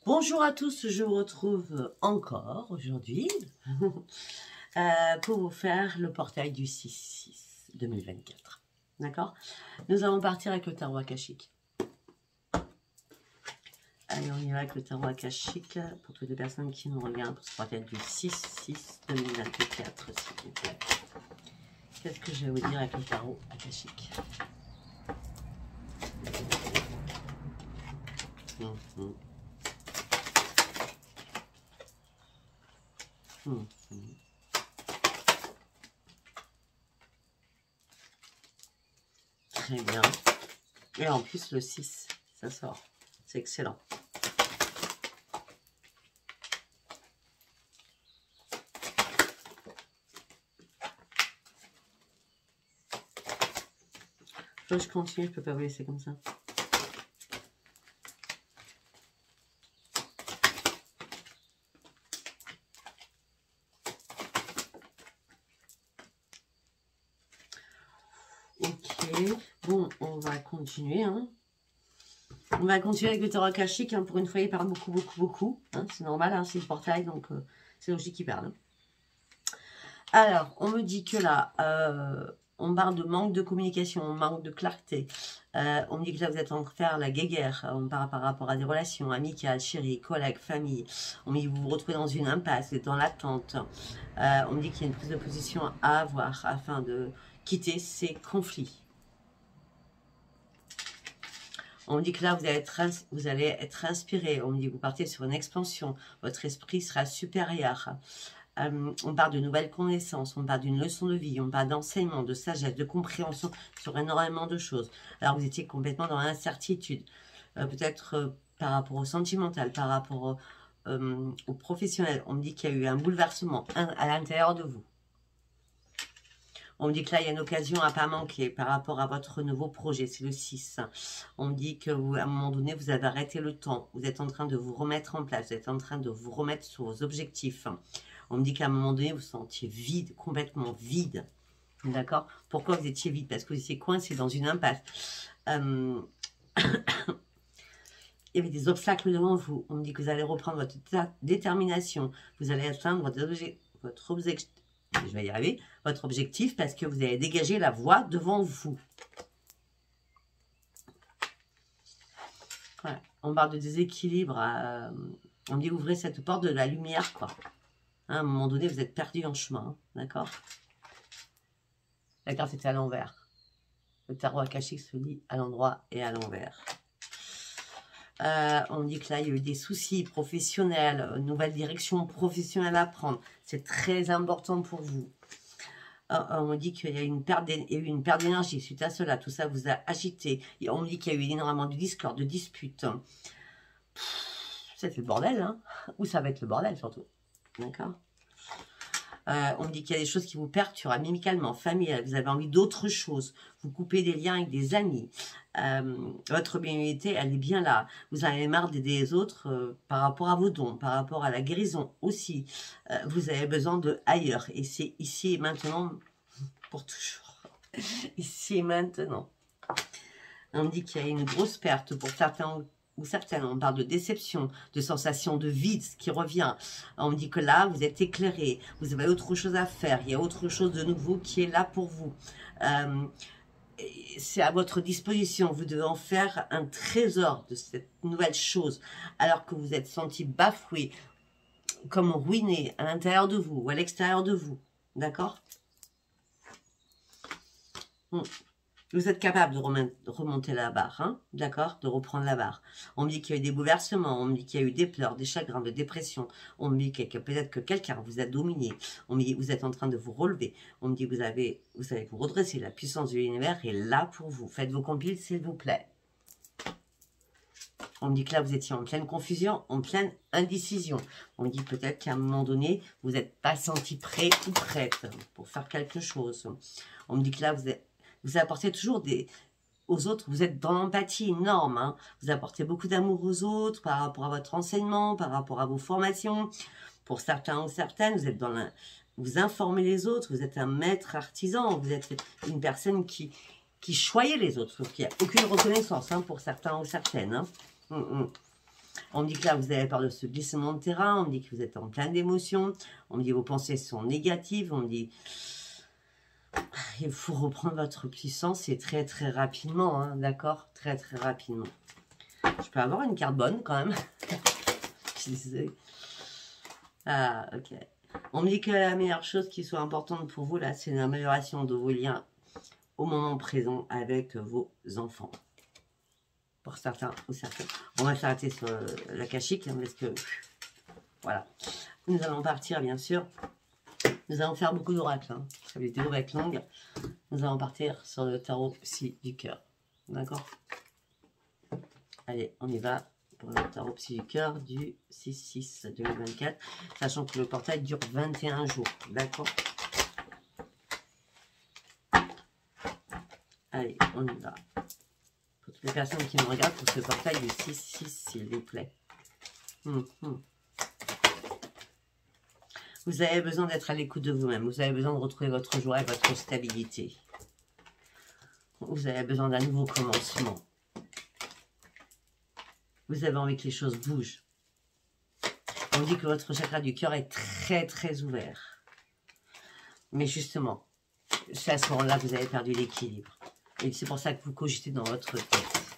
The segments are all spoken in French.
Bonjour à tous, je vous retrouve encore aujourd'hui pour vous faire le portail du 6-6 2024. D'accord? Nous allons partir avec le tarot akashique. Allez, on y va avec le tarot akashique pour toutes les personnes qui nous regardent pour ce portail du 6-6 2024, s'il vous plaît. Qu'est-ce que je vais vous dire avec le tarot akashique? Très bien. Et en plus, le 6, ça sort. C'est excellent. Je continue, je ne peux pas vous laisser comme ça. Ok, bon, on va continuer. Hein. On va continuer avec le tarot akashique. Hein. Pour une fois, il parle beaucoup. Hein. C'est normal, hein, c'est le portail, donc c'est logique qu'il parle. Alors, on me dit que là, on parle de manque de communication, manque de clarté. On me dit que là, vous êtes en train de faire la guéguerre. On parle par rapport à des relations amicales, chéries, collègues, famille. On me dit que vous vous retrouvez dans une impasse, vous êtes dans l'attente. On me dit qu'il y a une prise de position à avoir afin de quitter ces conflits. On me dit que là, vous allez être inspiré. On me dit que vous partez sur une expansion. Votre esprit sera supérieur. On parle de nouvelles connaissances, on parle d'une leçon de vie, on parle d'enseignement, de sagesse, de compréhension sur énormément de choses. Alors, vous étiez complètement dans l'incertitude. Peut-être par rapport au sentimental, par rapport au professionnel. On me dit qu'il y a eu un bouleversement à l'intérieur de vous. On me dit que là, il y a une occasion à ne pas manquer par rapport à votre nouveau projet, c'est le 6. On me dit que vous, à un moment donné, vous avez arrêté le temps. Vous êtes en train de vous remettre en place, vous êtes en train de vous remettre sur vos objectifs. On me dit qu'à un moment donné, vous vous sentiez vide, complètement vide. D'accord? Pourquoi vous étiez vide? Parce que vous étiez coincé dans une impasse. Il y avait des obstacles devant vous. On me dit que vous allez reprendre votre détermination. Vous allez atteindre votre objectif. Je vais y arriver. Votre objectif parce que vous allez dégager la voie devant vous. Voilà. On parle de déséquilibre. On me dit ouvrez cette porte de la lumière, quoi. À un moment donné, vous êtes perdu en chemin, hein, d'accord? La carte est à l'envers. Le tarot akashique se lit à l'endroit et à l'envers. On dit que là, il y a eu des soucis professionnels, une nouvelle direction professionnelle à prendre. C'est très important pour vous. On me dit qu'il y a eu une perte d'énergie suite à cela. Tout ça vous a agité. Et on me dit qu'il y a eu énormément de discorde, de disputes. Ça fait le bordel, hein? Ou ça va être le bordel, surtout. D'accord? On me dit qu'il y a des choses qui vous perturbent amicalement, familial. Vous avez envie d'autre chose. Vous coupez des liens avec des amis. Votre bien-être, elle est bien là. Vous en avez marre d'aider les autres par rapport à vos dons, par rapport à la guérison aussi. Vous avez besoin de ailleurs. Et c'est ici et maintenant pour toujours. Ici et maintenant. On me dit qu'il y a une grosse perte pour certains ou certaines, on parle de déception, de sensation de vide qui revient. On me dit que là, vous êtes éclairé, vous avez autre chose à faire, il y a autre chose de nouveau qui est là pour vous. C'est à votre disposition, vous devez en faire un trésor de cette nouvelle chose, alors que vous êtes senti bafoué, comme ruiné à l'intérieur de vous ou à l'extérieur de vous. D'accord? Vous êtes capable de remonter la barre, hein, d'accord? De reprendre la barre. On me dit qu'il y a eu des bouleversements, on me dit qu'il y a eu des pleurs, des chagrins, de dépression. On me dit que peut-être que quelqu'un vous a dominé. On me dit que vous êtes en train de vous relever. On me dit que vous allez vous redresser. La puissance de l'univers est là pour vous. Faites vos compiles, s'il vous plaît. On me dit que là, vous étiez en pleine confusion, en pleine indécision. On me dit peut-être qu'à un moment donné, vous n'êtes pas senti prêt ou prête pour faire quelque chose. On me dit que là, vous apportez toujours aux autres, vous êtes dans l'empathie énorme. Hein. Vous apportez beaucoup d'amour aux autres par rapport à votre enseignement, par rapport à vos formations. Pour certains ou certaines, vous êtes vous informez les autres, vous êtes un maître artisan, vous êtes une personne qui choyait les autres. Donc il n'y a aucune reconnaissance, hein, pour certains ou certaines. Hein. On me dit que là, vous avez peur de ce glissement de terrain. On me dit que vous êtes en plein d'émotions. On me dit que vos pensées sont négatives. On me dit il faut reprendre votre puissance et très très rapidement. Hein, d'accord? Très très rapidement. Je peux avoir une carte bonne quand même. Je sais. Ah, ok. On me dit que la meilleure chose qui soit importante pour vous, là, c'est l'amélioration de vos liens au moment présent avec vos enfants. Pour certains ou certaines. On va s'arrêter sur l'akashique, hein, parce que, voilà. Nous allons partir, bien sûr. Nous allons faire beaucoup d'oracles. Hein. La vidéo va être longue. Nous allons partir sur le tarot psy du cœur. D'accord? Allez, on y va pour le tarot psy du cœur du 6-6-2024. Sachant que le portail dure 21 jours. D'accord? Allez, on y va. Pour toutes les personnes qui me regardent, pour ce portail du 6-6, s'il vous plaît. Vous avez besoin d'être à l'écoute de vous-même. Vous avez besoin de retrouver votre joie et votre stabilité. Vous avez besoin d'un nouveau commencement. Vous avez envie que les choses bougent. On dit que votre chakra du cœur est très très ouvert. Mais justement, c'est à ce moment-là que vous avez perdu l'équilibre. Et c'est pour ça que vous cogitez dans votre tête.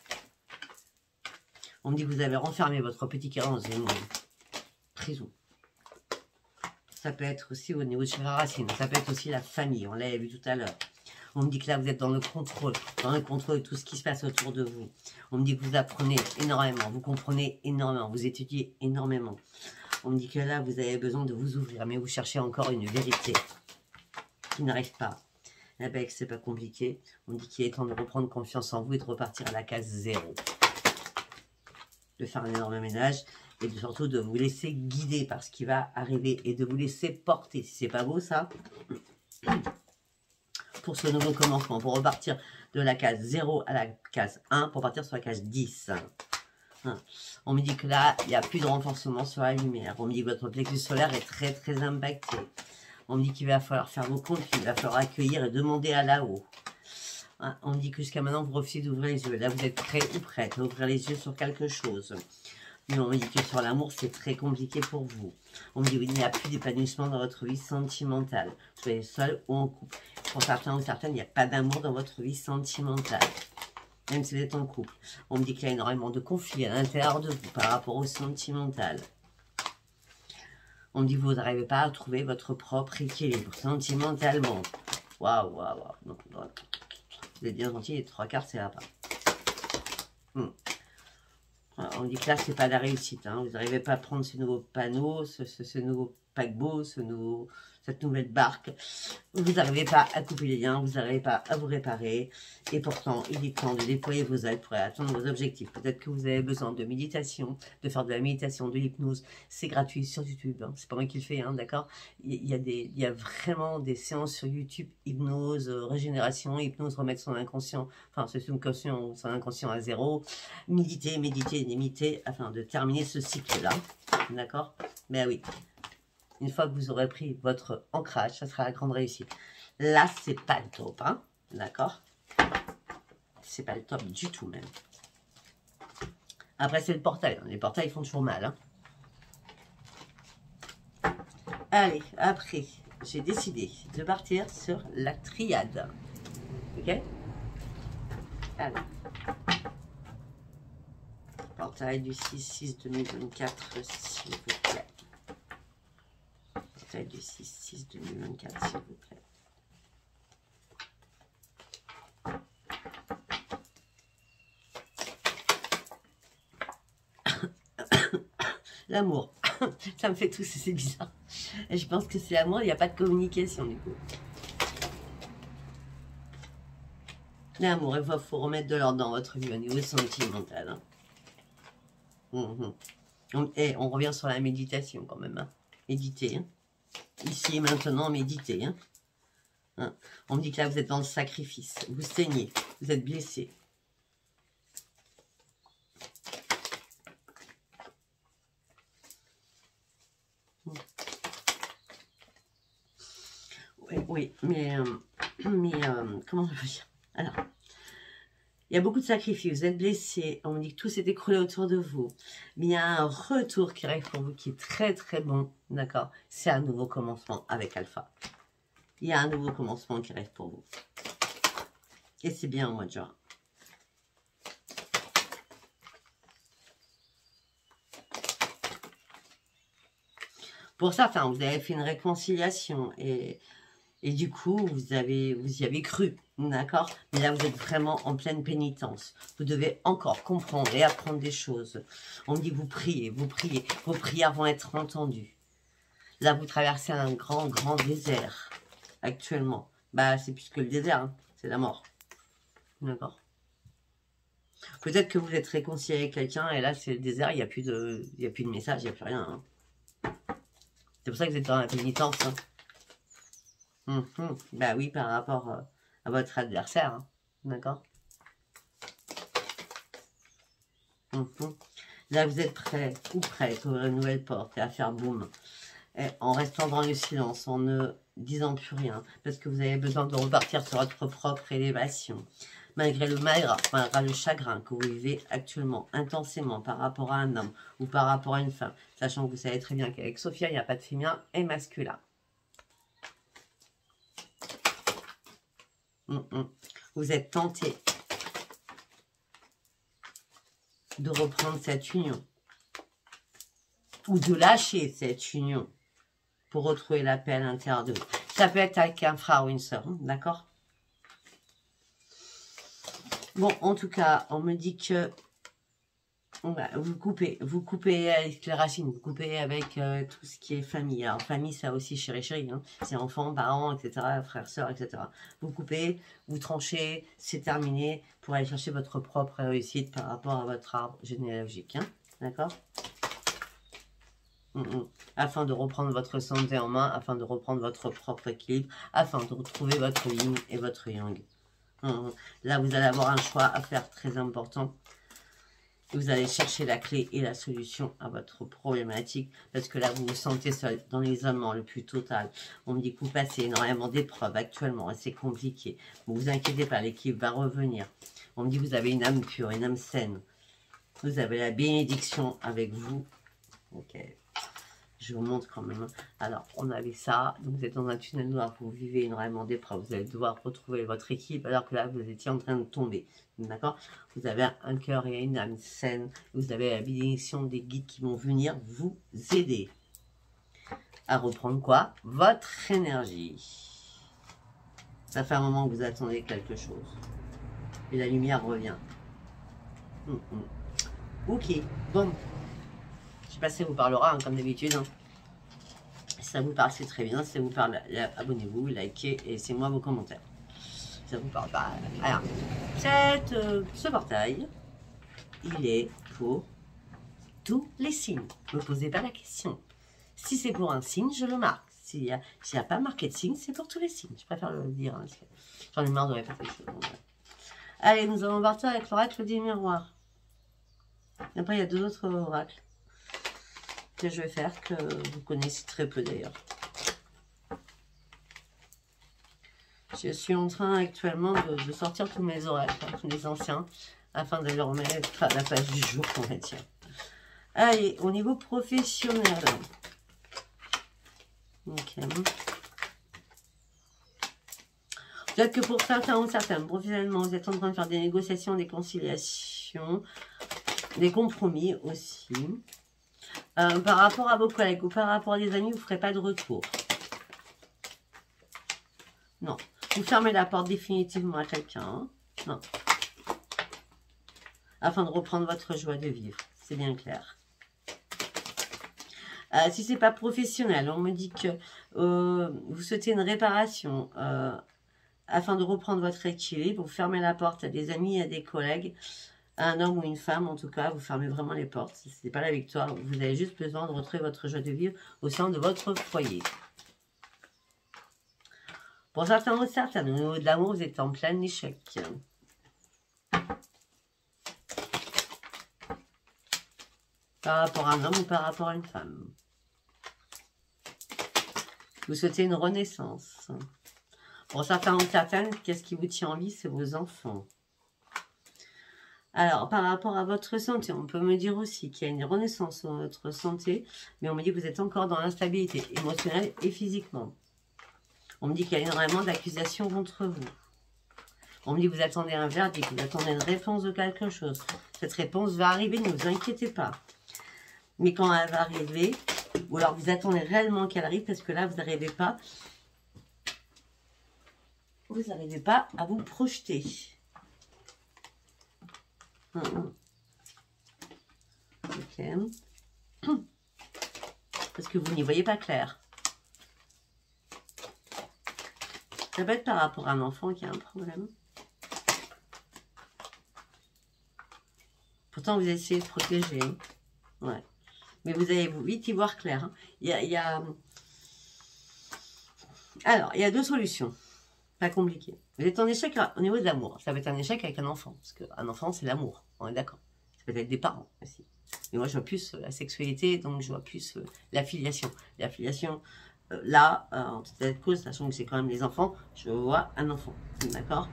On me dit que vous avez renfermé votre petit cœur dans une prison. Ça peut être aussi au niveau de chakra racine. Ça peut être aussi la famille. On l'avait vu tout à l'heure. On me dit que là, vous êtes dans le contrôle de tout ce qui se passe autour de vous. On me dit que vous apprenez énormément, vous comprenez énormément, vous étudiez énormément. On me dit que là, vous avez besoin de vous ouvrir, mais vous cherchez encore une vérité qui n'arrive pas. Eh bien, c'est pas compliqué. On me dit qu'il est temps de reprendre confiance en vous et de repartir à la case 0. De faire un énorme ménage et surtout de vous laisser guider par ce qui va arriver et de vous laisser porter. Si c'est pas beau, ça, pour ce nouveau commencement, pour repartir de la case 0 à la case 1, pour partir sur la case 10. On me dit que là, il n'y a plus de renforcement sur la lumière. On me dit que votre plexus solaire est très très impacté. On me dit qu'il va falloir faire vos comptes, qu'il va falloir accueillir et demander à là-haut. On me dit que jusqu'à maintenant, vous refusez d'ouvrir les yeux. Là, vous êtes prêt ou prête à ouvrir les yeux sur quelque chose. Mais on me dit que sur l'amour, c'est très compliqué pour vous. On me dit qu'il n'y a plus d'épanouissement dans votre vie sentimentale. Soyez seul ou en couple. Pour certains ou certaines, il n'y a pas d'amour dans votre vie sentimentale. Même si vous êtes en couple. On me dit qu'il y a énormément de conflits à l'intérieur de vous par rapport au sentimental. On me dit que vous n'arrivez pas à trouver votre propre équilibre sentimentalement. Waouh, waouh, waouh. Non, non. Vous êtes bien gentil, les 3 quarts, c'est là pas. On dit que là, c'est pas la réussite. Hein. Vous n'arrivez pas à prendre ce nouveau panneau, ce nouveau paquebot, cette nouvelle barque. Vous n'arrivez pas à couper les liens, vous n'arrivez pas à vous réparer. Et pourtant, il est temps de déployer vos ailes pour atteindre vos objectifs. Peut-être que vous avez besoin de méditation, de faire de la méditation, de l'hypnose. C'est gratuit sur YouTube. Hein. C'est pas moi qui le fais, hein, d'accord? Il y a vraiment des séances sur YouTube, hypnose, régénération, hypnose, remettre son inconscient, enfin, son inconscient à 0. Méditer, méditer, méditer, afin de terminer ce cycle-là. D'accord? Mais oui. Une fois que vous aurez pris votre ancrage, ça sera la grande réussite. Là, c'est pas le top, hein, d'accord? C'est pas le top du tout, même. Après, c'est le portail. Les portails font toujours mal, hein. Allez, après, j'ai décidé de partir sur la triade. Ok? Allez. Portail du 6-6-2024, s'il vous plaît. Du 6-6-2024, s'il vous plaît. L'amour. Ça me fait tousser, c'est bizarre. Et je pense que c'est l'amour, il n'y a pas de communication du coup. L'amour, il faut remettre de l'ordre dans votre vie au niveau sentimental. Hein. Et on revient sur la méditation quand même. Hein. Méditer. Hein. Ici et maintenant, méditez. Hein. On me dit que là, vous êtes dans le sacrifice. Vous saignez. Vous êtes blessé. Oui, mais comment je veux dire? Alors, il y a beaucoup de sacrifices, vous êtes blessé, on dit que tout s'est écroulé autour de vous. Mais il y a un retour qui arrive pour vous qui est très très bon, d'accord? C'est un nouveau commencement avec Alpha. Il y a un nouveau commencement qui arrive pour vous. Et c'est bien au mois de juin. Pour certains, vous avez fait une réconciliation et du coup, vous y avez cru, d'accord? Mais là, vous êtes vraiment en pleine pénitence. Vous devez encore comprendre et apprendre des choses. On me dit que vous priez, vous priez. Vos prières vont être entendues. Là, vous traversez un grand, grand désert actuellement. Bah, c'est plus que le désert, hein, c'est la mort. D'accord? Peut-être que vous êtes réconcilié avec quelqu'un et là, c'est le désert, il n'y a plus de message, il n'y a plus rien. Hein. C'est pour ça que vous êtes dans la pénitence. Hein. Bah oui, par rapport à votre adversaire. Hein. D'accord? Là, vous êtes prêt ou prête à ouvrir une nouvelle porte et à faire boum. Et en restant dans le silence, en ne disant plus rien. Parce que vous avez besoin de repartir sur votre propre élévation. Malgré le malgré le chagrin que vous vivez actuellement, intensément, par rapport à un homme ou par rapport à une femme. Sachant que vous savez très bien qu'avec Sophia, il n'y a pas de féminin et masculin. Vous êtes tenté de reprendre cette union. Ou de lâcher cette union pour retrouver la paix à l'intérieur de vous. Ça peut être avec un frère ou une sœur, hein, d'accord? Bon, en tout cas, on me dit que vous coupez avec les racines, vous coupez avec tout ce qui est famille. Alors, famille, ça aussi, chérie, hein, c'est enfants, parents, etc., frères, sœurs, etc. Vous coupez, vous tranchez, c'est terminé pour aller chercher votre propre réussite par rapport à votre arbre généalogique, hein, d'accord? Afin de reprendre votre santé en main, afin de reprendre votre propre équilibre, afin de retrouver votre yin et votre yang. Là, vous allez avoir un choix à faire très important. Vous allez chercher la clé et la solution à votre problématique, parce que là, vous vous sentez seul, dans l'isolement le plus total. On me dit que vous passez énormément d'épreuves actuellement, et c'est compliqué. Ne vous inquiétez pas, l'équipe va revenir. On me dit que vous avez une âme pure, une âme saine. Vous avez la bénédiction avec vous. Ok. Je vous montre quand même. Alors, on avait ça. Donc, vous êtes dans un tunnel noir. Vous vivez énormément d'épreuves. Vous allez devoir retrouver votre équipe alors que là, vous étiez en train de tomber. D'accord? Vous avez un cœur et une âme saine. Vous avez la bénédiction des guides qui vont venir vous aider à reprendre quoi? Votre énergie. Ça fait un moment que vous attendez quelque chose. Et la lumière revient. Ok. Bon. Je sais pas si ça vous parlera, hein, comme d'habitude. Hein. Si ça vous parle, c'est très bien. Si ça vous parle, abonnez-vous, likez et c'est moi vos commentaires. Si ça vous parle pas. Alors, ce portail, il est pour tous les signes. Ne me posez pas la question. Si c'est pour un signe, je le marque. S'il n'y a pas marqué de signe, c'est pour tous les signes. Je préfère le dire. Hein, j'en ai marre de répéter les choses. Allez, nous allons partir avec l'oracle des miroirs. Après, il y a deux autres oracles que je vais faire, que vous connaissez très peu d'ailleurs. Je suis en train actuellement de sortir tous mes oracles, hein, tous les anciens, afin de les remettre à la page du jour, on va dire. Allez, au niveau professionnel. Ok. Peut-être que pour certains ou certaines, professionnellement, vous êtes en train de faire des négociations, des conciliations, des compromis aussi. Par rapport à vos collègues ou par rapport à des amis, vous ne ferez pas de retour. Non. Vous fermez la porte définitivement à quelqu'un. Hein. Non. Afin de reprendre votre joie de vivre. C'est bien clair. Si ce n'est pas professionnel, on me dit que vous souhaitez une réparation. Afin de reprendre votre équilibre, vous fermez la porte à des amis et à des collègues. Un homme ou une femme, en tout cas, vous fermez vraiment les portes. Ce n'est pas la victoire. Vous avez juste besoin de retrouver votre joie de vivre au sein de votre foyer. Pour certains ou certaines, au niveau de l'amour, vous êtes en plein échec. Par rapport à un homme ou par rapport à une femme. Vous souhaitez une renaissance. Pour certains ou certaines, qu'est-ce qui vous tient en vie? C'est vos enfants. Alors, par rapport à votre santé, on peut me dire aussi qu'il y a une renaissance dans votre santé, mais on me dit que vous êtes encore dans l'instabilité émotionnelle et physiquement. On me dit qu'il y a énormément d'accusations contre vous. On me dit que vous attendez un verdict, vous attendez une réponse de quelque chose. Cette réponse va arriver, ne vous inquiétez pas. Mais quand elle va arriver, ou alors vous attendez réellement qu'elle arrive, parce que là, vous n'arrivez pas à vous projeter. Ok. Parce que vous n'y voyez pas clair. Ça peut être par rapport à un enfant qui a un problème. Pourtant, vous essayez de protéger. Ouais. Mais vous allez vite y voir clair. Hein. Alors, il y a deux solutions. Pas compliqué. Vous êtes en échec au niveau de l'amour. Ça va être un échec avec un enfant. Parce qu'un enfant, c'est l'amour. On est d'accord. Ça peut être des parents aussi. Mais moi, je vois plus la sexualité, donc je vois plus la filiation. La filiation, là, en toute tête cause, sachant que c'est quand même les enfants, je vois un enfant. D'accord?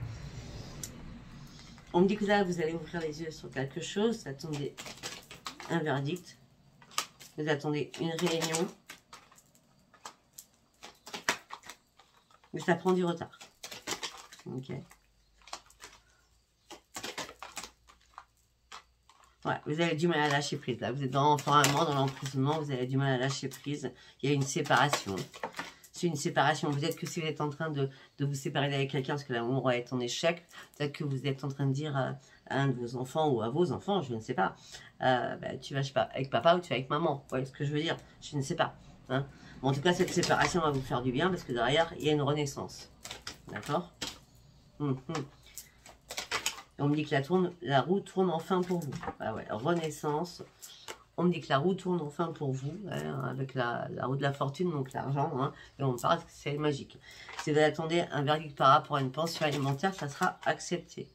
On me dit que là, vous allez ouvrir les yeux sur quelque chose. Vous attendez un verdict. Vous attendez une réunion. Mais ça prend du retard. Ok. Ouais, vous avez du mal à lâcher prise. Là, vous êtes vraiment dans l'emprisonnement. Vous avez du mal à lâcher prise. Il y a une séparation. C'est une séparation. Peut-être que si vous êtes en train de vous séparer avec quelqu'un, parce que l'amour est en échec, peut-être que vous êtes en train de dire à un de vos enfants ou à vos enfants, je ne sais pas, tu vas, je sais pas, avec papa ou tu vas avec maman. Vous voyez ce que je veux dire? Je ne sais pas. Hein, bon, en tout cas, cette séparation va vous faire du bien parce que derrière, il y a une renaissance. D'accord? On me dit que la roue tourne enfin pour vous. Ah ouais, renaissance. On me dit que la roue tourne enfin pour vous, hein, avec la roue de la fortune, donc l'argent. Hein, et on me parle que c'est magique. Si vous attendez un verdict par rapport à une pension alimentaire, ça sera accepté.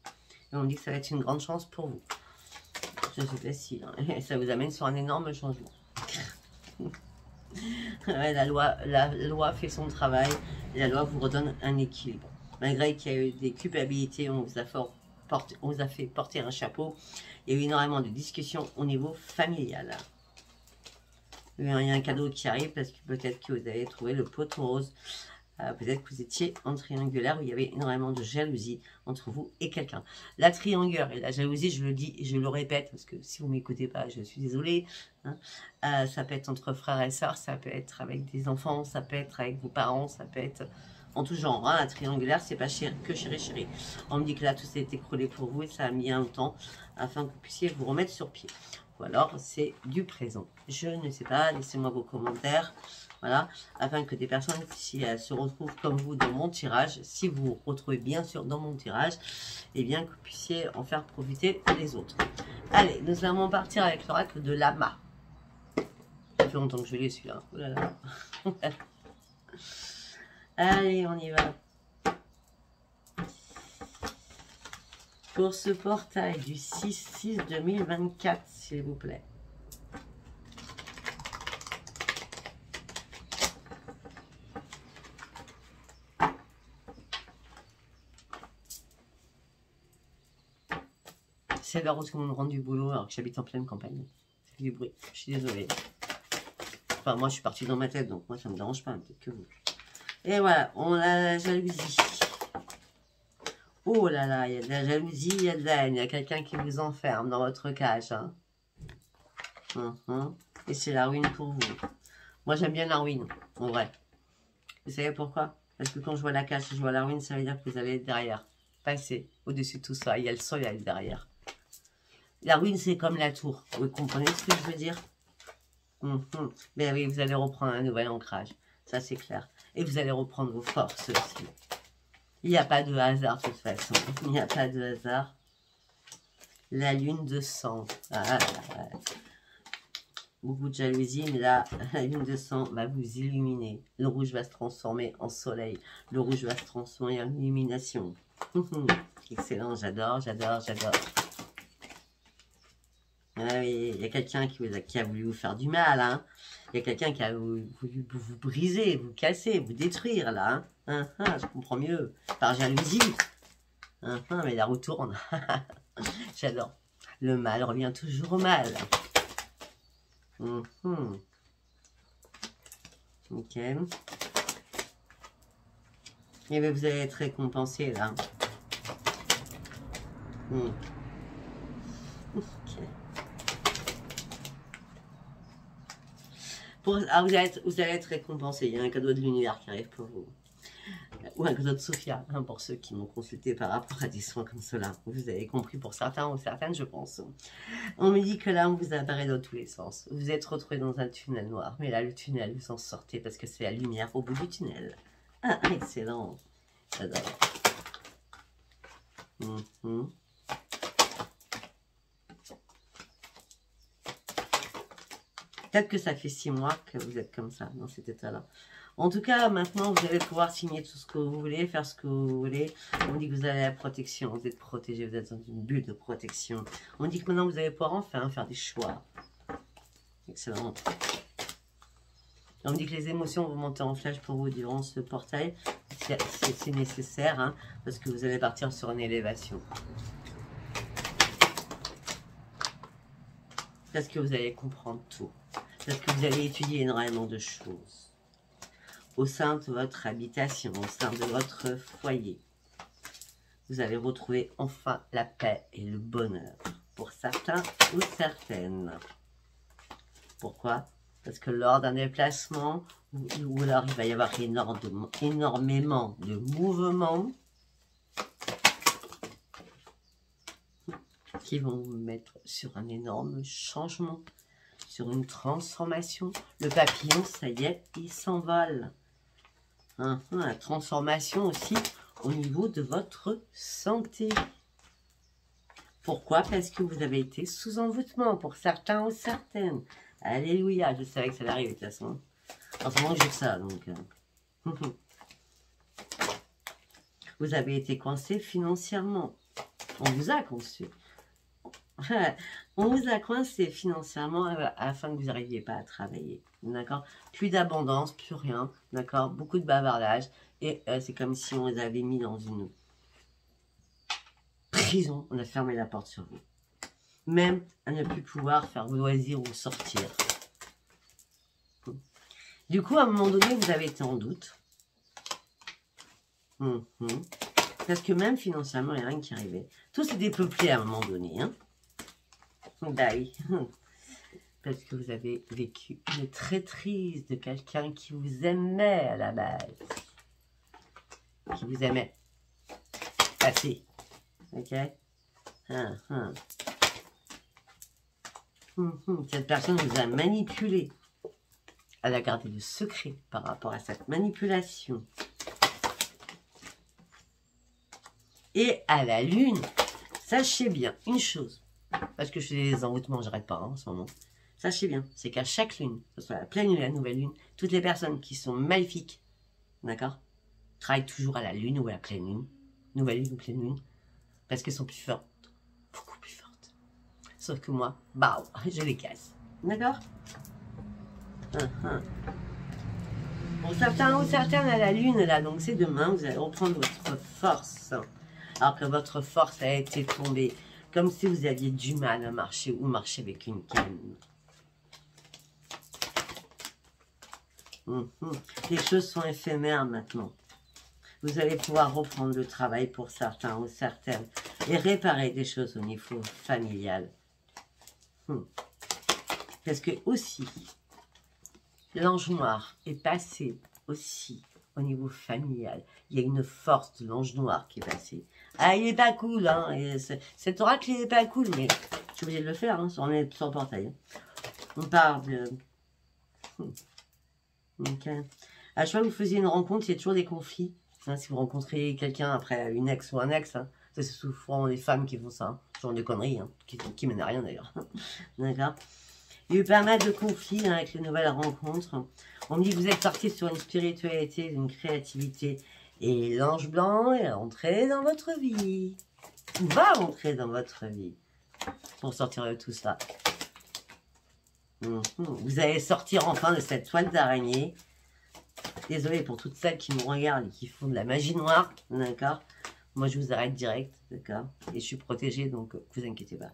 Et on me dit que ça va être une grande chance pour vous. Je suis facile. Hein, et ça vous amène sur un énorme changement. Ouais, la loi fait son travail. Et la loi vous redonne un équilibre. Malgré qu'il y a eu des culpabilités, on vous a fait porter un chapeau. Il y a eu énormément de discussions au niveau familial. Il y a un cadeau qui arrive parce que peut-être que vous avez trouvé le pot rose. Peut-être que vous étiez en triangulaire où il y avait énormément de jalousie entre vous et quelqu'un. La triangulaire et la jalousie, je le dis et je le répète parce que si vous ne m'écoutez pas, je suis désolée. Hein, ça peut être entre frères et sœurs, ça peut être avec des enfants, ça peut être avec vos parents, ça peut être en tout genre. Hein, la triangulaire, c'est pas que chéri. On me dit que là, tout s'est écroulé pour vous et ça a mis un temps afin que vous puissiez vous remettre sur pied. Ou alors, c'est du présent. Je ne sais pas, laissez-moi vos commentaires. Voilà, afin que des personnes qui se retrouvent comme vous dans mon tirage, si vous vous retrouvez bien sûr dans mon tirage, et bien que vous puissiez en faire profiter les autres. Allez, nous allons partir avec l'oracle de Lama. Ça fait longtemps que je l'ai celui-là. Oh là là. Allez, on y va. Pour ce portail du 6-6-2024, s'il vous plaît. C'est la rose qui me rend du boulot alors que j'habite en pleine campagne. Ça fait du bruit. Je suis désolée. Enfin, moi, je suis partie dans ma tête, donc moi, ça ne me dérange pas, peut-être que vous. Et voilà, on a la jalousie. Oh là là, il y a de la jalousie, il y a de la haine. Il y a quelqu'un qui vous enferme dans votre cage. Hein. Et c'est la ruine pour vous. Moi, j'aime bien la ruine, en vrai. Vous savez pourquoi? Parce que quand je vois la cage, je vois la ruine, ça veut dire que vous allez être derrière. Passer au-dessus de tout ça. Il y a le soleil derrière. La ruine, c'est comme la tour. Vous comprenez ce que je veux dire? Mais oui, vous allez reprendre un nouvel ancrage. Ça, c'est clair. Et vous allez reprendre vos forces aussi. Il n'y a pas de hasard, de toute façon. Il n'y a pas de hasard. La lune de sang. Ah, beaucoup de jalousie, mais là, la lune de sang va vous illuminer. Le rouge va se transformer en soleil. Le rouge va se transformer en illumination. Excellent, j'adore. Ah oui, il y a quelqu'un qui a voulu vous faire du mal, hein. Il y a quelqu'un qui a voulu vous briser, vous casser, vous détruire, là. Hein. Je comprends mieux. Par jalousie. Mais la roue tourne. J'adore. Le mal revient toujours au mal. Ok. Et bien, vous allez être récompensé là. Ok. Ah, vous allez être récompensé. Il y a un cadeau de l'univers qui arrive pour vous. Ou un cadeau de Sophia, hein, pour ceux qui m'ont consulté par rapport à des soins comme cela. Vous avez compris pour certains ou certaines, je pense. On me dit que là, on vous apparaît dans tous les sens. Vous êtes retrouvé dans un tunnel noir. Mais là, le tunnel, vous en sortez parce que c'est la lumière au bout du tunnel. Ah, excellent. J'adore. Peut-être que ça fait 6 mois que vous êtes comme ça, dans cet état-là. En tout cas, maintenant, vous allez pouvoir signer tout ce que vous voulez, faire ce que vous voulez. On dit que vous avez la protection, vous êtes protégé, vous êtes dans une bulle de protection. On dit que maintenant, vous allez pouvoir enfin faire des choix. Excellent. On dit que les émotions vont monter en flèche pour vous durant ce portail. C'est nécessaire, hein, parce que vous allez partir sur une élévation. Parce que vous allez comprendre tout. Parce que vous allez étudier énormément de choses. Au sein de votre habitation, au sein de votre foyer. Vous allez retrouver enfin la paix et le bonheur. Pour certains ou certaines. Pourquoi? Parce que lors d'un déplacement, ou alors il va y avoir énormément de mouvements qui vont vous mettre sur un énorme changement, sur une transformation. Le papillon, ça y est, il s'envole. La transformation aussi au niveau de votre santé. Pourquoi? Parce que vous avez été sous envoûtement pour certains ou certaines. Alléluia, je savais que ça allait arriver de toute façon. En ce moment, j'ai que ça, donc... Vous avez été coincé financièrement. On vous a coincé. On vous a coincé financièrement afin que vous n'arriviez pas à travailler. D'accord? Plus d'abondance, plus rien. D'accord? Beaucoup de bavardage. Et c'est comme si on les avait mis dans une prison. On a fermé la porte sur vous. Même à ne plus pouvoir faire vos loisirs ou sortir. Du coup, à un moment donné, vous avez été en doute. Parce que même financièrement, il n'y a rien qui arrivait. Tout s'est dépeuplé à un moment donné. Hein. Bah oui. Parce que vous avez vécu une traîtrise de quelqu'un qui vous aimait à la base. Qui vous aimait. Assez. Ok? Cette personne vous a manipulé. Elle a gardé le secret par rapport à cette manipulation. Et à la lune, sachez bien une chose. Parce que je fais des envoûtements, j'arrête pas en ce moment. Sachez bien, c'est qu'à chaque lune, que ce soit la pleine lune et la nouvelle lune, toutes les personnes qui sont maléfiques, d'accord, travaillent toujours à la lune ou à la pleine lune, nouvelle lune ou pleine lune, parce qu'elles sont plus fortes, beaucoup plus fortes. Sauf que moi, bah, je les casse, d'accord? Pour certains ou certaines à la lune, là, donc c'est demain, vous allez reprendre votre force, alors que votre force a été tombée, comme si vous aviez du mal à marcher ou marcher avec une canne. Les choses sont éphémères maintenant. Vous allez pouvoir reprendre le travail pour certains ou certaines et réparer des choses au niveau familial. Parce que aussi, l'ange noir est passé aussi au niveau familial. Il y a une force de l'ange noir qui est passée. Ah, il est pas cool, hein. Cet oracle, il est pas cool, mais je suis obligée de le faire, hein, sur le portail. Hein. On parle de... Okay. À chaque fois que vous faisiez une rencontre, il y a toujours des conflits. Hein, si vous rencontrez quelqu'un après une ex ou un ex, hein, c'est souvent les femmes qui font ça. Hein, genre des conneries, hein, qui mènent à rien d'ailleurs. D'accord. Il y a eu pas mal de conflits hein, avec les nouvelles rencontres. On me dit que vous êtes parti sur une spiritualité, une créativité. Et l'ange blanc est rentré dans votre vie. Va rentrer dans votre vie. Pour sortir de tout ça. Vous allez sortir enfin de cette toile d'araignée. Désolée pour toutes celles qui nous regardent et qui font de la magie noire. D'accord. Moi, je vous arrête direct. D'accord. Et je suis protégée, donc vous inquiétez pas.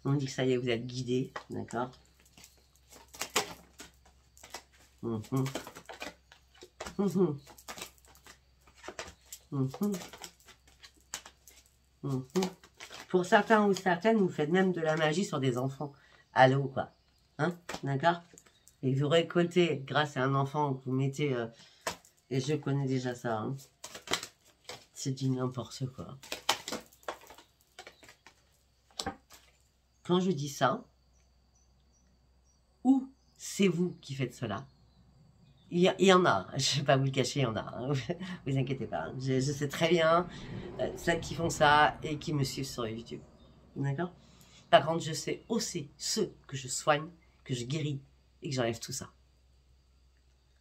On dit que ça y est, vous êtes guidé, d'accord. Pour certains ou certaines, vous faites même de la magie sur des enfants. Allô, quoi. Hein, d'accord. Et vous récoltez, grâce à un enfant que vous mettez... et je connais déjà ça, hein. C'est du n'importe quoi. Quand je dis ça, ou c'est vous qui faites cela, il y en a, je ne vais pas vous le cacher, il y en a, hein, vous inquiétez pas, hein. Je sais très bien celles qui font ça et qui me suivent sur YouTube, d'accord. Par contre, je sais aussi ceux que je soigne, que je guéris et que j'enlève tout ça.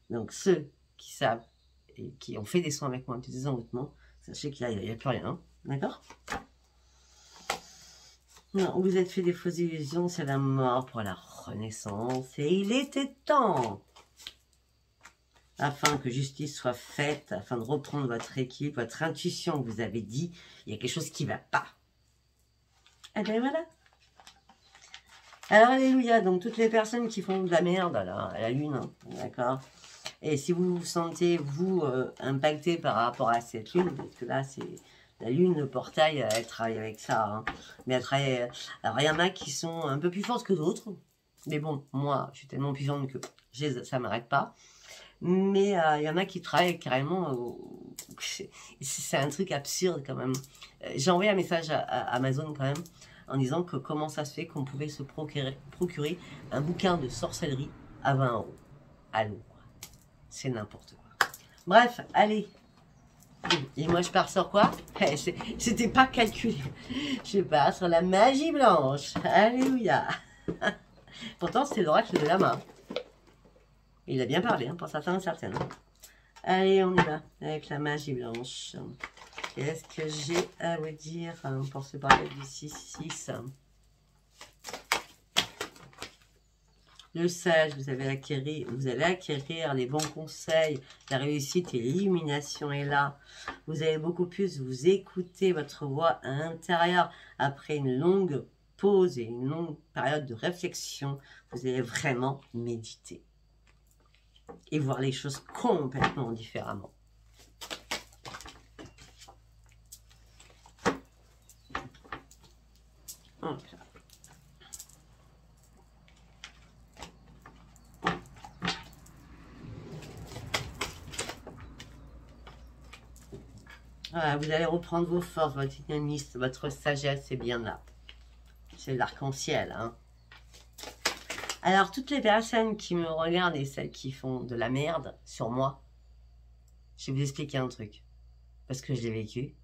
Donc ceux qui savent et qui ont fait des soins avec moi, des désenvoûtements, sachez qu'il n'y a plus rien, hein, d'accord. Non, vous êtes fait des fausses illusions, c'est la mort pour la renaissance. Et il était temps, afin que justice soit faite, afin de reprendre votre équipe, votre intuition, vous avez dit, il y a quelque chose qui ne va pas. Et bien voilà. Alors, alléluia, donc toutes les personnes qui font de la merde à la lune, hein, d'accord. Et si vous vous sentez, vous, impacté par rapport à cette lune, parce que là, c'est... La lune, le portail, elle travaille avec ça. Hein. Mais elle travaille... Alors, il y en a qui sont un peu plus fortes que d'autres. Mais bon, moi, je suis tellement puissante que ça ne m'arrête pas. Mais il y en a qui travaillent carrément... c'est un truc absurde quand même. J'ai envoyé un message à Amazon quand même, en disant que comment ça se fait qu'on pouvait se procurer un bouquin de sorcellerie à 20 €. Allô, c'est n'importe quoi. Bref, allez. Et moi, je pars sur quoi? C'était pas calculé. Je pars sur la magie blanche. Alléluia. Pourtant, c'était l'oracle de la main. Il a bien parlé, hein, pour certains et certaines. Allez, on y va avec la magie blanche. Qu'est-ce que j'ai à vous dire pour se parler du 6-6? Le sage, vous allez acquérir les bons conseils, la réussite et l'illumination est là. Vous allez beaucoup plus vous écouter votre voix intérieure après une longue pause et une longue période de réflexion. Vous allez vraiment méditer et voir les choses complètement différemment. Okay. Voilà, vous allez reprendre vos forces, votre dynamisme, votre sagesse est bien là. C'est l'arc-en-ciel. Hein. Alors, toutes les personnes qui me regardent et celles qui font de la merde sur moi, je vais vous expliquer un truc. Parce que je l'ai vécu.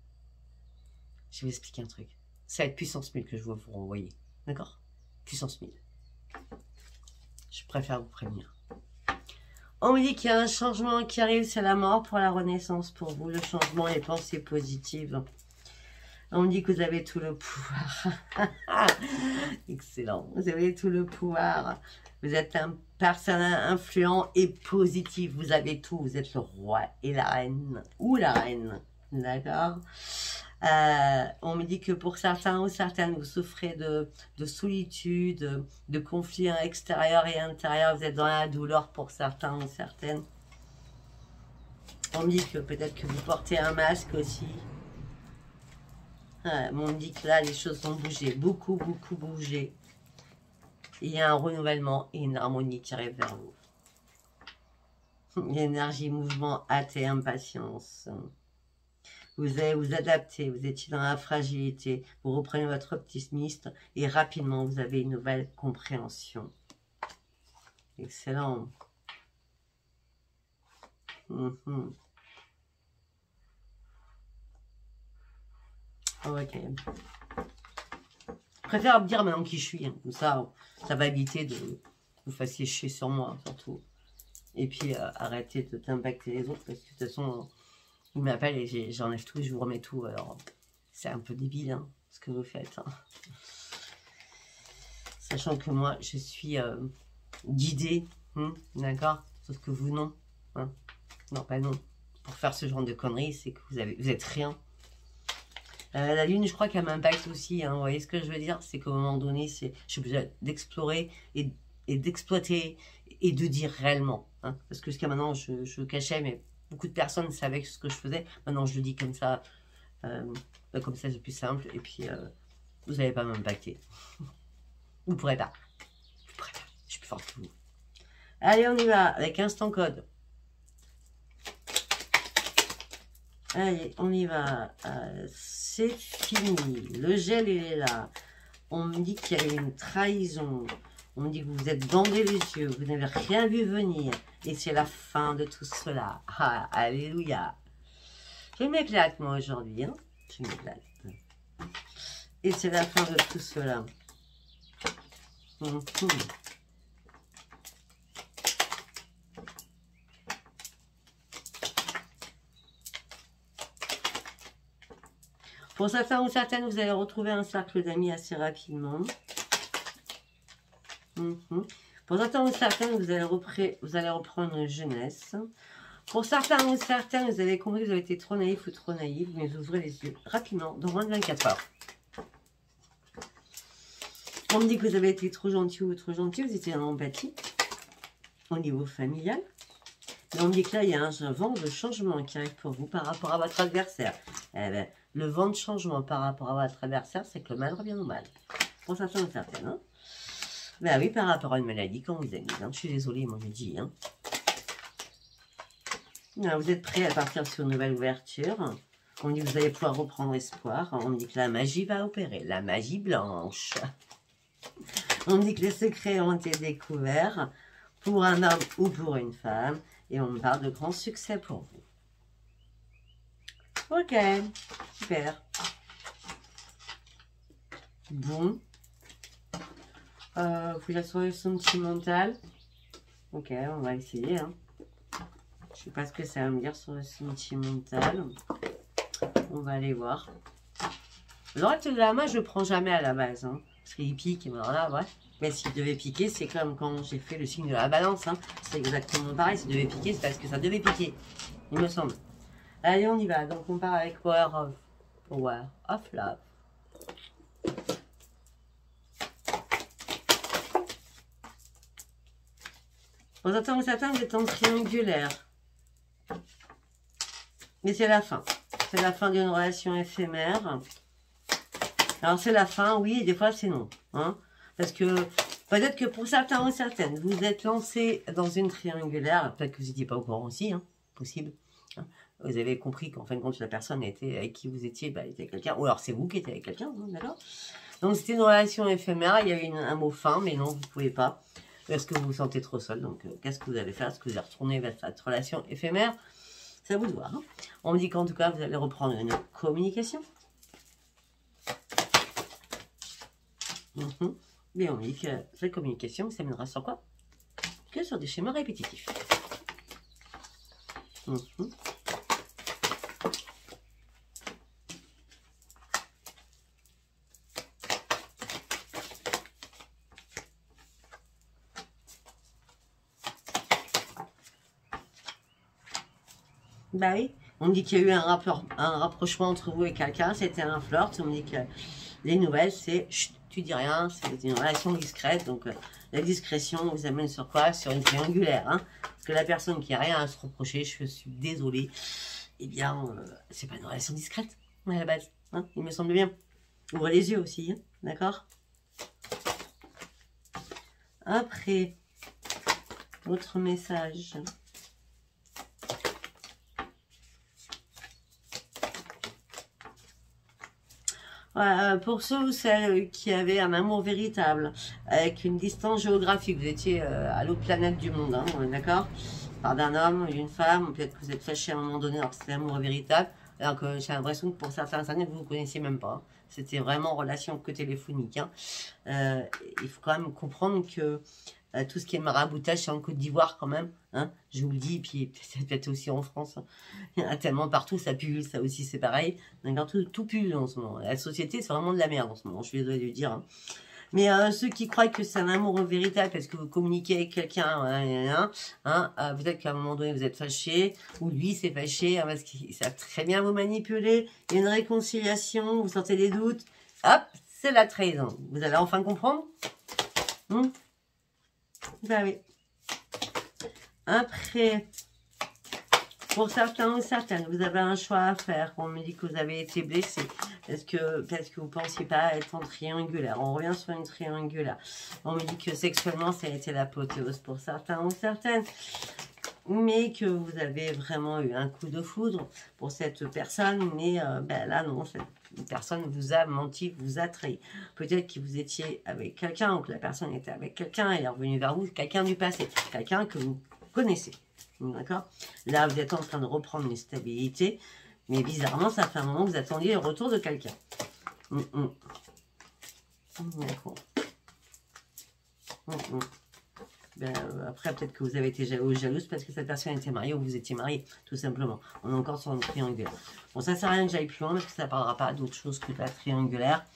Je vais vous expliquer un truc. Ça va être puissance 1000 que je vais vous renvoyer. D'accord? Puissance 1000. Je préfère vous prévenir. On me dit qu'il y a un changement qui arrive, c'est la mort pour la renaissance pour vous. Le changement, les pensées positives. On me dit que vous avez tout le pouvoir. Excellent. Vous avez tout le pouvoir. Vous êtes un personnage influent et positif. Vous avez tout. Vous êtes le roi et la reine. Ou la reine. D'accord? On me dit que pour certains ou certaines, vous souffrez de solitude, de conflits extérieurs et intérieurs. Vous êtes dans la douleur pour certains ou certaines. On me dit que peut-être que vous portez un masque aussi. On me dit que là, les choses vont bouger. Beaucoup, beaucoup bouger. Il y a un renouvellement et une harmonie qui arrive vers vous. Énergie, mouvement, hâte et impatience. Vous allez vous adapter, vous étiez dans la fragilité, vous reprenez votre optimiste et rapidement vous avez une nouvelle compréhension. Excellent. Ok. Je préfère dire maintenant qui je suis, hein. Comme ça va éviter de vous fassiez chier sur moi surtout. Et puis arrêtez de t'impacter les autres parce que de toute façon... Il m'appelle et j'enlève tout et je vous remets tout. Alors, c'est un peu débile, hein, ce que vous faites. Hein. Sachant que moi, je suis guidée, d'accord? Sauf que vous, non. Hein. Non, pas non. Pour faire ce genre de conneries, c'est que vous êtes rien. La lune, je crois qu'elle m'impacte aussi. Hein. Vous voyez ce que je veux dire? C'est qu'à un moment donné, je suis obligée d'explorer et d'exploiter et de dire réellement. Hein. Parce que jusqu'à maintenant, je cachais, mais beaucoup de personnes savaient ce que je faisais. Maintenant, je le dis comme ça. Comme ça, c'est plus simple. Et puis, vous n'allez pas m'impacter. Vous ne pourrez pas. Vous pourrez pas. Je suis plus forte que vous. Allez, on y va avec instant code. Allez, on y va. C'est fini. Le gel, il est là. On me dit qu'il y a une trahison. On me dit que vous êtes bandé les yeux. Vous n'avez rien vu venir. Et c'est la fin de tout cela. Ah, alléluia. Je m'éclate, moi, aujourd'hui. Hein, je m'éclate. Et c'est la fin de tout cela. Pour certains ou certaines, vous allez retrouver un cercle d'amis assez rapidement. Pour certains ou certaines, vous allez reprendre une jeunesse. Pour certains ou certaines, vous avez compris que vous avez été trop naïf ou trop naïve, mais vous ouvrez les yeux rapidement, dans moins de 24 heures. On me dit que vous avez été trop gentil ou trop gentil, vous étiez en empathie au niveau familial. Mais on me dit que là, il y a un vent de changement qui arrive pour vous par rapport à votre adversaire. Eh bien, le vent de changement par rapport à votre adversaire, c'est que le mal revient au mal. Pour certains ou certaines. Hein. Ben oui, par rapport à une maladie qu'on vous a mise. Hein. Je suis désolée, moi je dis. Hein. Alors, vous êtes prêts à partir sur une nouvelle ouverture. On me dit que vous allez pouvoir reprendre espoir. On me dit que la magie va opérer. La magie blanche. On me dit que les secrets ont été découverts pour un homme ou pour une femme. Et on me parle de grands succès pour vous. Ok, super. Bon. Faut la soirée sentimentale. Ok, on va essayer. Hein. Je sais pas ce que ça va me dire sur le sentimental. On va aller voir. Le reste de la main, je ne prends jamais à la base. Hein, parce qu'il pique. Alors là, ouais. Mais s'il devait piquer, c'est comme quand j'ai fait le signe de la balance. Hein. C'est exactement pareil. S'il devait piquer, c'est parce que ça devait piquer. Il me semble. Allez, on y va. Donc, on part avec Power of Love. Pour certains ou certains, vous êtes en triangulaire. Mais c'est la fin. C'est la fin d'une relation éphémère. Alors, c'est la fin, oui, et des fois, c'est non. Hein, parce que peut-être que pour certains ou certaines, vous êtes lancé dans une triangulaire. Peut-être que vous n'étiez pas au courant aussi, hein, possible. Hein, vous avez compris qu'en fin de compte, la personne était avec qui vous étiez, bah, était avec quelqu'un. Ou alors, c'est vous qui étiez avec quelqu'un, hein, d'accord. Donc, c'était une relation éphémère. Il y a eu un mot fin, mais non, vous ne pouvez pas. Parce que vous vous sentez trop seul. Donc, qu'est-ce que vous allez faire? Est-ce que vous allez retourner vers cette relation éphémère? C'est à vous de voir. Hein. On me dit qu'en tout cas, vous allez reprendre une communication. Mais on me dit que cette communication, ça mènera sur quoi? Que sur des schémas répétitifs. Bah oui, on me dit qu'il y a eu un rapprochement entre vous et quelqu'un, c'était un flirt. On me dit que les nouvelles, c'est tu dis rien, c'est une relation discrète. Donc la discrétion vous amène sur quoi? Sur une triangulaire. Hein, parce que la personne qui n'a rien à se reprocher, je suis désolée, eh bien, c'est pas une relation discrète à la base. Hein, il me semble bien. Ouvrez les yeux aussi, hein, d'accord? Après, autre message. Pour ceux ou celles qui avaient un amour véritable, avec une distance géographique, vous étiez à l'autre planète du monde, hein, d'accord? Par d'un homme, d'une femme, peut-être que vous êtes fâché à un moment donné alors que c'était l'amour véritable, alors que j'ai l'impression que pour certains années, vous ne connaissiez même pas. Hein. C'était vraiment relation que téléphonique. Hein. Il faut quand même comprendre que tout ce qui est maraboutage, c'est en Côte d'Ivoire quand même. Hein, je vous le dis, puis peut-être aussi en France. Hein. Il y en a tellement partout, ça pue, ça aussi c'est pareil. Tout pue en ce moment. La société, c'est vraiment de la merde en ce moment, je suis désolée de le dire. Hein. Mais ceux qui croient que c'est un amour véritable parce que vous communiquez avec quelqu'un, peut-être qu'à un moment donné vous êtes fâché, ou lui s'est fâché, parce qu'il savent très bien vous manipuler, il y a une réconciliation, vous sentez des doutes, hop, c'est la trahison. Vous allez enfin comprendre. Ben oui. Après, pour certains ou certaines, vous avez un choix à faire. On me dit que vous avez été blessé. Parce que vous ne pensiez pas être en triangulaire. On revient sur une triangulaire. On me dit que sexuellement, ça a été l'apothéose pour certains ou certaines. Mais que vous avez vraiment eu un coup de foudre pour cette personne. Mais là, non, cette personne vous a menti, vous a trahi. Peut-être que vous étiez avec quelqu'un ou que la personne était avec quelqu'un et est revenue vers vous. Quelqu'un du passé. Quelqu'un que vous connaissez. D'accord? Là, vous êtes en train de reprendre une stabilité, mais bizarrement, ça fait un moment que vous attendiez le retour de quelqu'un. D'accord. Après, peut-être que vous avez été jalouse parce que cette personne était mariée ou vous étiez marié, tout simplement. On est encore sur une triangulaire. Bon, ça ne sert à rien que j'aille plus loin parce que ça ne parlera pas d'autre chose que de la triangulaire.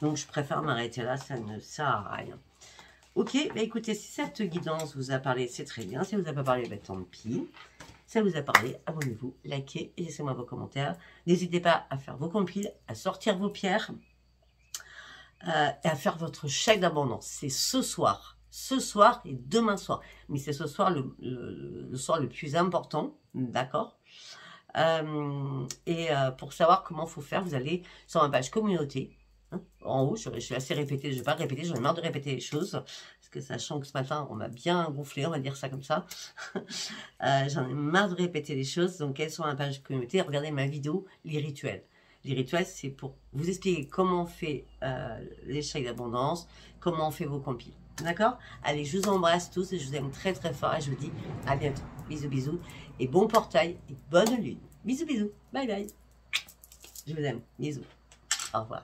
Donc, je préfère m'arrêter là, ça ne sert à rien. Ok, bah écoutez, si cette guidance vous a parlé, c'est très bien. Si elle vous a pas parlé, bah tant pis. Si elle vous a parlé, abonnez-vous, likez et laissez-moi vos commentaires. N'hésitez pas à faire vos compiles, à sortir vos pierres et à faire votre chèque d'abondance. C'est ce soir et demain soir. Mais c'est ce soir le soir le plus important, d'accord? Pour savoir comment il faut faire, vous allez sur ma page communauté. En haut, je suis assez répétée, je ne vais pas répéter, j'en ai marre de répéter les choses, parce que sachant que ce matin, on m'a bien gonflé, on va dire ça comme ça. J'en ai marre de répéter les choses, donc elles sont à la page communauté, regardez ma vidéo, les rituels. Les rituels, c'est pour vous expliquer comment on fait les chèques d'abondance, comment on fait vos compiles. D'accord? Allez, je vous embrasse tous et je vous aime très très fort et je vous dis à bientôt. Bisous bisous et bon portail et bonne lune. Bisous bisous, bye bye. Je vous aime, bisous, au revoir.